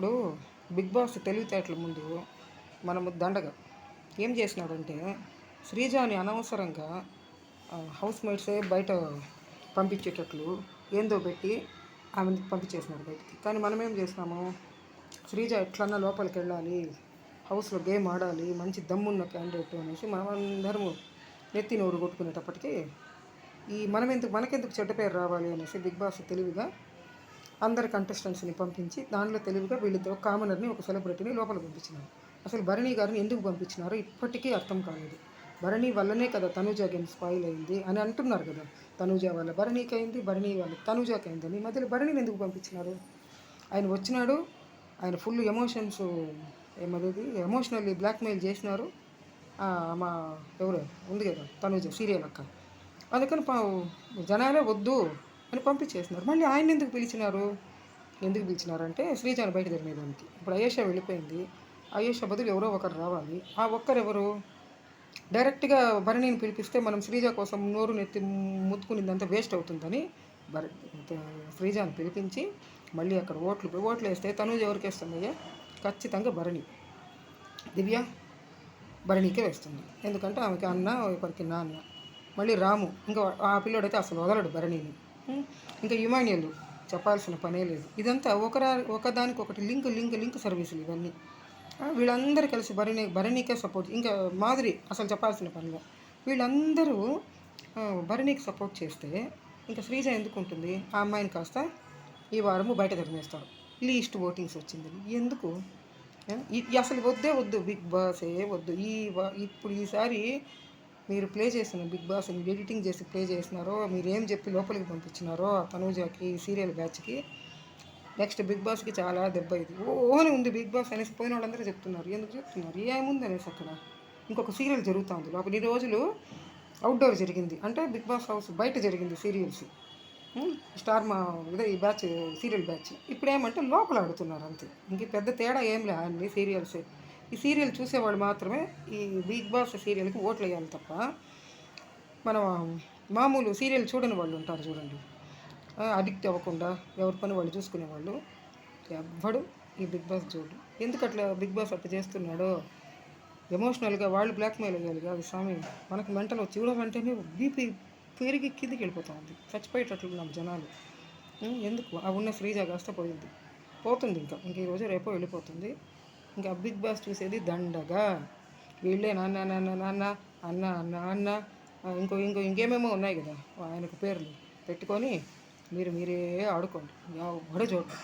ఇప్పుడు big boss తెలివితేటల ముందు మనము దండగా ఏం చేసినాడంటే శ్రీజాని అనవసరంగా హౌస్ మేట్సే బయట పంపించేటట్లు ఏందో పెట్టి ఆమెను పంపించేసినారు బయటికి. కానీ మనం ఏం చేసినాము, శ్రీజ ఎట్లన్నా లోపలికి వెళ్ళాలి, హౌస్లో గేమ్ ఆడాలి, మంచి దమ్మున్న క్యాండిడేట్ అనేసి మనం అందరము నెత్తి నోరు కొట్టుకునేటప్పటికీ మనకెందుకు చెడ్డ పేరు రావాలి అనేసి బిగ్ బాస్ తెలివిగా అందరి కంటెస్టెంట్స్ని పంపించి దానిలో తెలివిగా వీళ్ళిద్దరు కామనర్ని ఒక సెలబ్రిటీని లోపల పంపించినారు. అసలు భరణి గారిని ఎందుకు పంపించినారో ఇప్పటికీ అర్థం కాలేదు. భరణి వల్లనే కదా తనూజ గేమ్ స్పాయిల్ అయింది అని అంటున్నారు కదా. తనూజ వల్ల భరణికి అయింది, భరణి వల్ల తనూజకి అయిందని. మధ్యలో భరణిని ఎందుకు పంపించినారు? ఆయన వచ్చినాడు, ఆయన ఫుల్ ఎమోషన్స్ ఎమోషనల్లీ బ్లాక్మెయిల్ చేసినారు. మా ఎవరు ఉంది కదా తనూజ సీరియల్ అక్క, అందుకని జనాలే వద్దు అని పంపించేసినారు. మళ్ళీ ఆయన ఎందుకు పిలిచినారంటే శ్రీజాను బయట తిరిగేదానికి. ఇప్పుడు అయేషా వెళ్ళిపోయింది, అయేషా బదులు ఎవరో ఒకరు రావాలి. ఆ ఒక్కరెవరు? డైరెక్ట్గా భరణిని పిలిపిస్తే మనం శ్రీజ కోసం నోరు నెత్తి ముత్తుకునిందంతా వేస్ట్ అవుతుందని శ్రీజాను పిలిపించి మళ్ళీ అక్కడ ఓట్లు వేస్తే తనూజ ఎవరికి వేస్తుందయ్యా? ఖచ్చితంగా భరణి. దివ్య భరణికే వేస్తుంది, ఎందుకంటే ఆమెకి అన్న ఒకరికి నాన్న. మళ్ళీ రాము, ఇంకా ఆ పిల్లోడైతే అసలు వదలడు భరణిని. ఇంకా ఇమాన్యుయల్ చెప్పాల్సిన పనే లేదు. ఇదంతా ఒకదానికొకటి లింక్ సర్వీసులు ఇవన్నీ. వీళ్ళందరూ కలిసి భరణికే సపోర్ట్. ఇంకా మాధురి అసలు చెప్పాల్సిన పనిగా. వీళ్ళందరూ భరణికి సపోర్ట్ చేస్తే ఇంకా శ్రీజ ఎందుకు ఉంటుంది? ఆ అమ్మాయిని కాస్త ఈ వారము బయట తరిమేస్తారు. లీస్ట్ ఓటింగ్స్ వచ్చింది ఎందుకు? అసలు వద్దు బిగ్ బాసే వద్దు. ఇప్పుడు ఈసారి మీరు ప్లే చేసిన బిగ్ బాస్ ఎడిటింగ్ చేసి ప్లే చేసినారో, మీరు ఏం చెప్పి లోపలికి పంపించినారో తనూజకి సీరియల్ బ్యాచ్కి, నెక్స్ట్ బిగ్ బాస్కి చాలా దెబ్బ ఇది. ఓని ఉంది బిగ్ బాస్ అనేసి పోయిన వాళ్ళందరూ చెప్తున్నారు. ఎందుకు చెప్తున్నారు? ఏముంది అనేసి అక్కడ ఇంకొక సీరియల్ జరుగుతుంది. లోపల ఈ రోజులు అవుట్డోర్ జరిగింది అంటే బిగ్ బాస్ హౌస్ బయట జరిగింది సీరియల్స్. స్టార్ ఈ బ్యాచ్ సీరియల్ బ్యాచ్ ఇప్పుడు ఏమంటే లోపల ఆడుతున్నారు అంతే. ఇంక పెద్ద తేడా ఏం లే అన్ని సీరియల్సే. ఈ సీరియల్ చూసేవాళ్ళు మాత్రమే ఈ బిగ్ బాస్ సీరియల్కి ఓట్లు వేయాలి తప్ప మనం మామూలు సీరియల్ చూడని వాళ్ళు ఉంటారు చూడండి, అడిక్ట్ అవ్వకుండా ఎవరి పని వాళ్ళు చూసుకునేవాళ్ళు, ఎవ్వడు ఈ బిగ్ బాస్ చూడు. ఎందుకు అట్లా బిగ్ బాస్ అట్లా చేస్తున్నాడో? ఎమోషనల్గా వాళ్ళు బ్లాక్మెయిల్ అయ్యాలి కాదు స్వామి. మనకు మెంటల్ చూడమంటేనే బీపీ పెరిగి కిందికి వెళ్ళిపోతూ ఉంది, చచ్చిపోయేటట్లున్నాం జనాలు. ఎందుకు ఆ ఉన్న శ్రీజ కాస్త పోతుంది ఇంకా ఈరోజు రేపో వెళ్ళిపోతుంది. ఇంకా బిగ్ బాస్ చూసేది దండగా. వీళ్ళే నాన్న నాన్న నాన్న అన్న అన్న అన్న ఇంకేమేమో ఉన్నాయి కదా ఆయనకు పేర్లు పెట్టుకొని మీరే ఆడుకోండి, ఎవడో చూడండి.